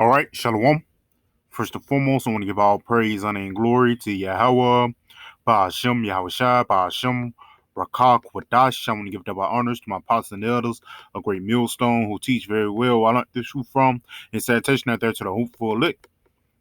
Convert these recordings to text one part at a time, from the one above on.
All right, Shalom. First and foremost, I want to give all praise, honor, and glory to Yahweh, Ba'ashem, Yahushua, Ba'ashem, Rakak, Wadash. I want to give double honors to my apostles and elders, a great millstone who teach very well. I learned this truth from, and salutation out there to the hopeful elect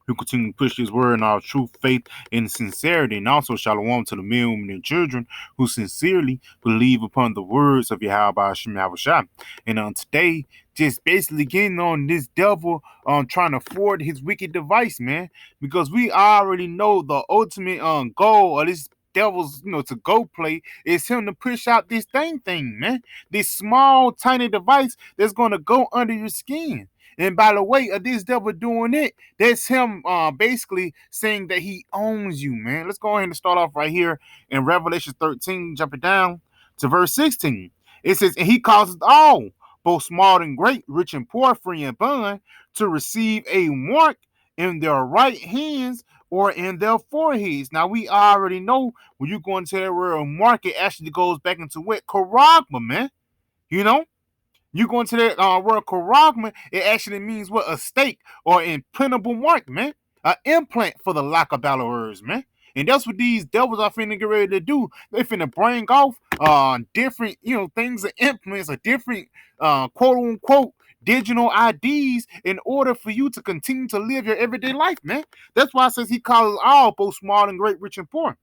who continue to push his word in our true faith and sincerity, and also shalom to the men, women, and children who sincerely believe upon the words of Yahweh Hashem Yahushua. And today, just basically getting on this devil trying to forward his wicked device, man, because we already know the ultimate goal of this devil's to go play is him to push out this thing, man, this small tiny device that's going to go under your skin. And by the way of this devil doing it, that's him basically saying that he owns you, man. Let's go ahead and start off right here in Revelation 13, jumping down to verse 16. It says, and he causes all, both small and great, rich and poor, free and bond, to receive a mark in their right hands or in their foreheads. Now, we already know when you go into that word mark, it actually goes back into what? Charagma, man. You know? You go into that word charagma, it actually means what? A stake or implantable mark, man. An implant for the lack of better words, man. And that's what these devils are finna get ready to do. They finna bring off different, things and implants or different quote unquote digital IDs in order for you to continue to live your everyday life, man. That's why it says he calls all both small and great, rich and poor.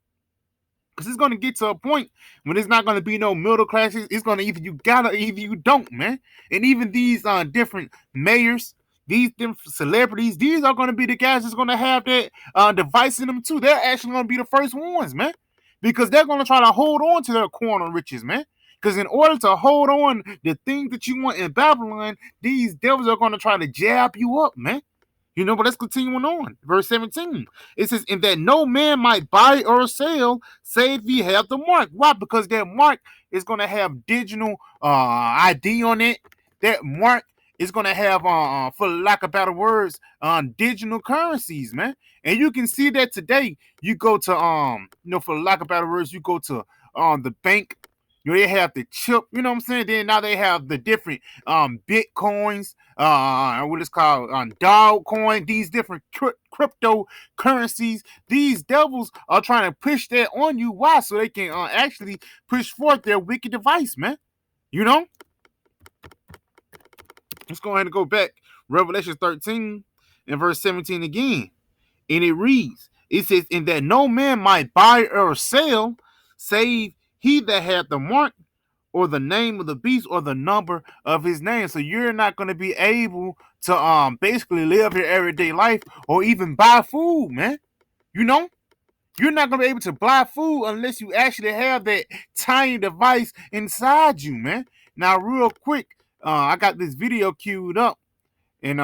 Because it's going to get to a point when it's not going to be no middle classes. It's going to either you gotta, either you don't, man. And even these different mayors, these different celebrities, these are going to be the guys that's going to have that device in them too. They're actually going to be the first ones, man. Because they're going to try to hold on to their corner riches, man. Because in order to hold on the things that you want in Babylon, these devils are going to try to jab you up, man. But let's continue on. Verse 17. It says, and that no man might buy or sell, save he have the mark. Why? Because that mark is going to have digital ID on it. That mark is going to have, for lack of better words, digital currencies, man. And you can see that today. You go to, for lack of better words, you go to the bank. They have the chip, you know what I'm saying? Then now they have the different bitcoins, what is called Dogecoin, these different cryptocurrencies. These devils are trying to push that on you. Why? So they can actually push forth their wicked device, man. Let's go ahead and go back. Revelation 13 and verse 17 again. And it reads, it says, in that no man might buy or sell, save he that had the mark or the name of the beast or the number of his name. So you're not going to be able to basically live your everyday life or even buy food, man. You're not going to be able to buy food unless you actually have that tiny device inside you, man. Now, real quick, I got this video queued up, and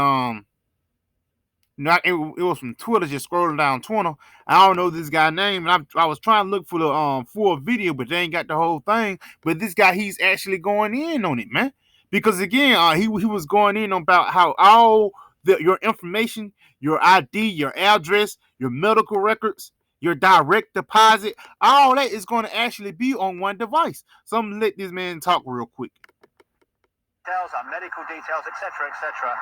it was from Twitter, just scrolling down Twitter. I don't know this guy's name, and I was trying to look for the full video, but they ain't got the whole thing. But this guy, he's actually going in on it, man. Because again, he was going in about how all your information, your ID, your address, your medical records, your direct deposit, all that is going to actually be on one device. So I'm gonna let this man talk real quick. Our medical details, etc., etc.,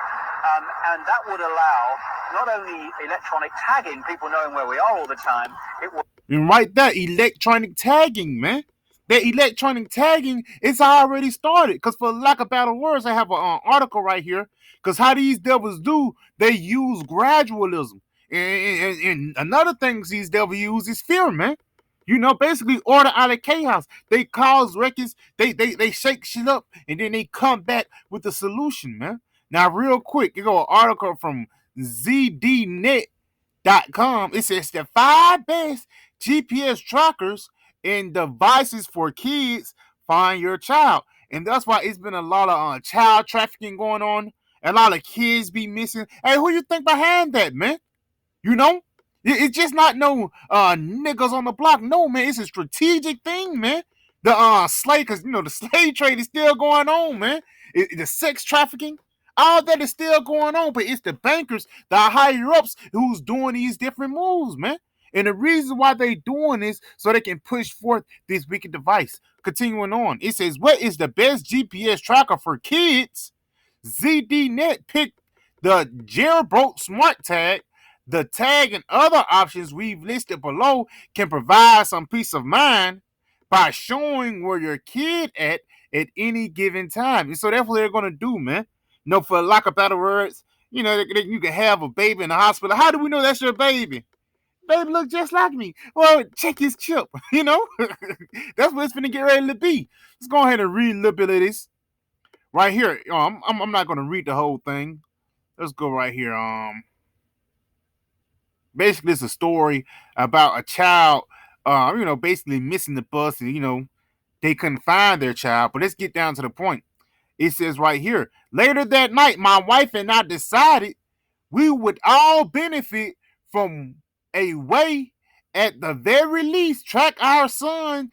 and that would allow not only electronic tagging, people knowing where we are all the time. It would. And right there, electronic tagging, man. That electronic tagging, it's already started. Because for lack of better words, I have an article right here. Because how these devils do, they use gradualism. And another thing these devils use is fear, man. Basically order out of chaos. They cause records, they shake shit up, and then they come back with the solution, man. Now, real quick, you go an article from zdnet.com. It says the 5 best GPS trackers and devices for kids find your child. And that's why it's been a lot of child trafficking going on. A lot of kids be missing. Hey, who you think behind that, man? It's just not no niggas on the block. No, man, it's a strategic thing, man. The slave, because the slave trade is still going on, man. The sex trafficking, all that is still going on, but it's the bankers, the higher ups, who's doing these different moves, man. And the reason why they doing this so they can push forth this wicked device. Continuing on, it says, what is the best GPS tracker for kids? ZDNet picked The jailbroke smart tag, the tag and other options we've listed below can provide some peace of mind by showing where your kid at any given time. And so that's what they're going to do, man. For lack of better words, you can have a baby in the hospital. How do we know that's your baby? Baby look just like me. Well, check his chip, That's what it's going to get ready to be. Let's go ahead and read a little bit of this right here. I'm not going to read the whole thing. Let's go right here. Basically, it's a story about a child, basically missing the bus, and they couldn't find their child. But let's get down to the point. It says right here, later that night, my wife and I decided we would all benefit from a way, at the very least, track our son's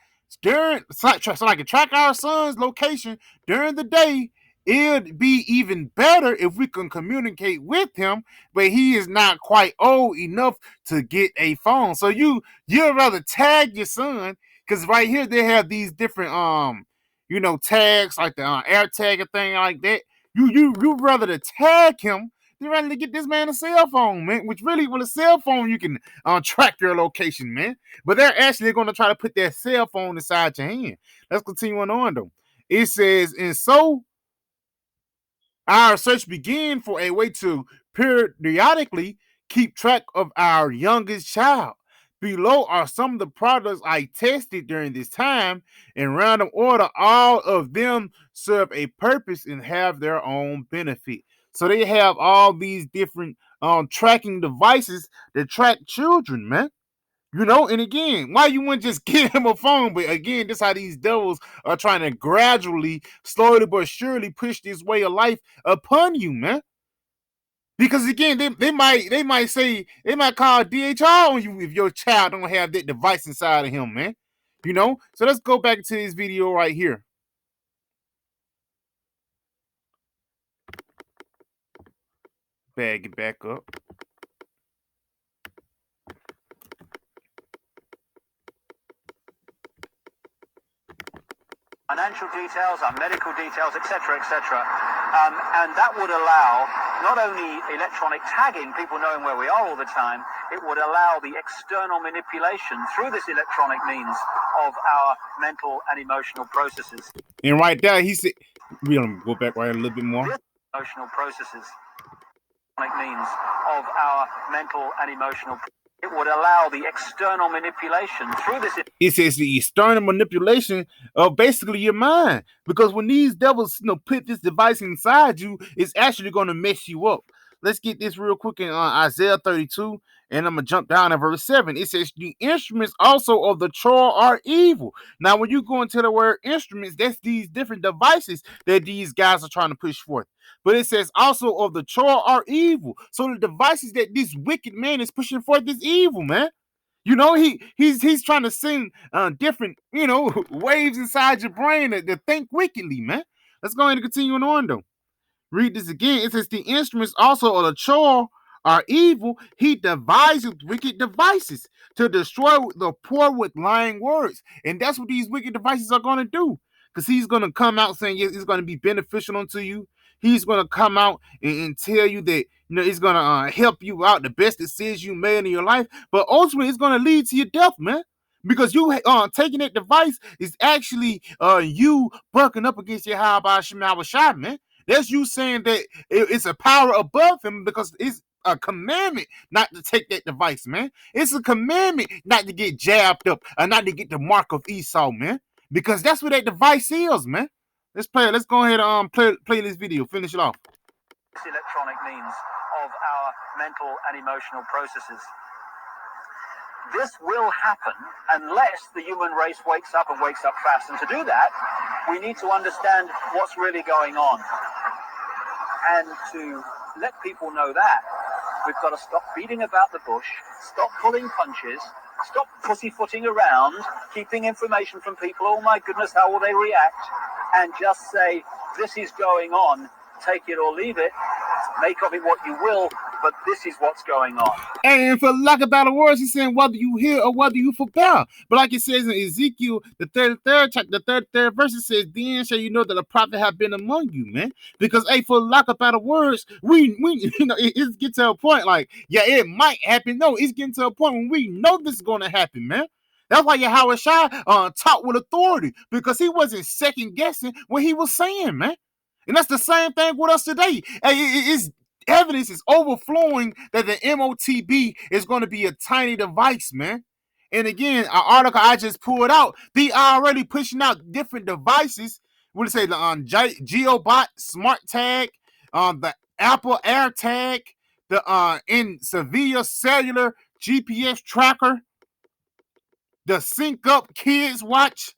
location during the day. It'd be even better if we can communicate with him, but he is not quite old enough to get a phone. So you'd rather tag your son, because right here they have these different tags, like the air tag thing like that. You'd rather to tag him than rather to get this man a cell phone, man. Which really, with a cell phone, you can track your location, man. But they're actually going to try to put that cell phone inside your hand. Let's continue on though. It says, and so our search began for a way to periodically keep track of our youngest child. Below are some of the products I tested during this time. In random order, all of them serve a purpose and have their own benefit. So they have all these different tracking devices that track children, man. And again, why you wouldn't just give him a phone? But again, this is how these devils are trying to gradually, slowly but surely push this way of life upon you, man. Because again, they might call DHR on you if your child don't have that device inside of him, man. So let's go back to this video right here. Bag it back up. Financial details, our medical details, etc., etc. And that would allow not only electronic tagging, people knowing where we are all the time, it would allow the external manipulation through this electronic means of our mental and emotional processes. And right there, he said, we're going to go back right a little bit more. Emotional processes, means of our mental and emotional processes. It would allow the external manipulation through this. It says the external manipulation of basically your mind. Because when these devils, put this device inside you, it's actually going to mess you up. Let's get this real quick in Isaiah 32, and I'm going to jump down to verse 7. It says, the instruments also of the Troll are evil. Now, when you go into the word instruments, that's these different devices that these guys are trying to push forth. But it says also of the Troll are evil. So the devices that this wicked man is pushing forth is evil, man. He's trying to send different, waves inside your brain to think wickedly, man. Let's go ahead and continue on, though. Read this again. It says the instruments also of the Troll are evil. He devises wicked devices to destroy the poor with lying words. And that's what these wicked devices are going to do. Because he's going to come out saying it's going to be beneficial unto you. He's going to come out and tell you that, it's going to help you out, the best decisions you made in your life. But ultimately, it's going to lead to your death, man. Because you taking that device is actually you bucking up against your Yahweh Shema Shah, man. That's you saying that it's a power above him, because it's a commandment not to take that device, man. It's a commandment not to get jabbed up and not to get the mark of Esau, man. Because that's what that device is, man. Let's play it. Let's go ahead and play this video. Finish it off. This electronic means of our mental and emotional processes. This will happen unless the human race wakes up and wakes up fast. And to do that, we need to understand what's really going on. And to let people know that, we've got to stop beating about the bush, stop pulling punches, stop pussyfooting around, keeping information from people. Oh my goodness, how will they react? And just say, this is going on, take it or leave it, make of it what you will, but this is what's going on. And for lack of better words, he's saying whether you hear or whether you forbear. But like it says in Ezekiel, the 33rd chapter, the 33rd verse, it says, then shall you know that a prophet have been among you, man. Because, hey, for lack of better words, we you know, it's getting to a point like, yeah, it might happen. No, it's getting to a point when we know this is going to happen, man. That's why Yahweh Shai taught with authority, because he wasn't second guessing what he was saying, man. And that's the same thing with us today. It's evidence is overflowing that the MOTB is going to be a tiny device, man. And again, an article I just pulled out, they are already pushing out different devices. What do you say? The GeoBot Smart Tag, the Apple AirTag, the in Sevilla Cellular GPS tracker, the Sync Up Kids watch,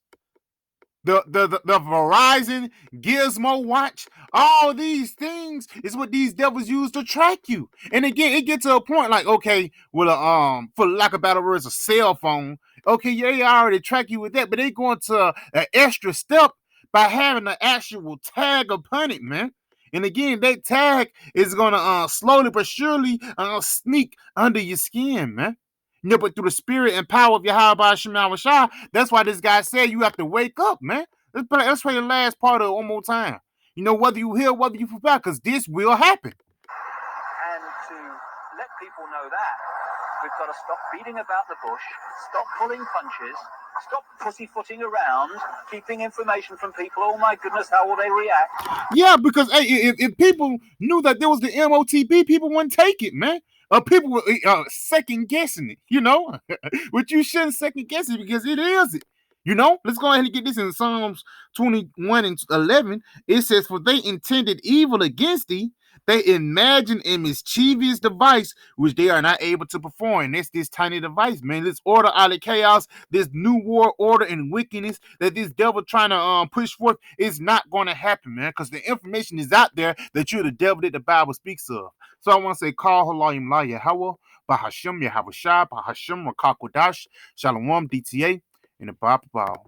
the Verizon Gizmo watch. All these things is what these devils use to track you. And again, it gets to a point like, okay, with a for lack of better words, a cell phone. Okay, yeah, they already track you with that, but they going to an extra step by having an actual tag upon it, man. And again, that tag is gonna slowly but surely sneak under your skin, man. You know, but through the spirit and power of Yahweh Shema Shah, that's why this guy said you have to wake up, man. Let's play the last part of it one more time. You know, whether you hear, whether you forget, because this will happen. And to let people know that, we've got to stop beating about the bush, stop pulling punches, stop pussyfooting around, keeping information from people. Oh my goodness, how will they react? Yeah, because hey, if people knew that there was the MOTB, people wouldn't take it, man. People were second guessing it, you know, but you shouldn't second guess it because it is it. You know, let's go ahead and get this in Psalms 21 and 11. It says, for they intended evil against thee. They imagine a mischievous device which they are not able to perform. And that's this tiny device, man. This order out of chaos, this new war order and wickedness that this devil trying to push forth is not going to happen, man. Because the information is out there that you're the devil that the Bible speaks of. So I want to say, call Halayim La Yahweh, Bahashim Yahweh Shah, Bahashim Rakakwadash, Shalom DTA, and the Bible.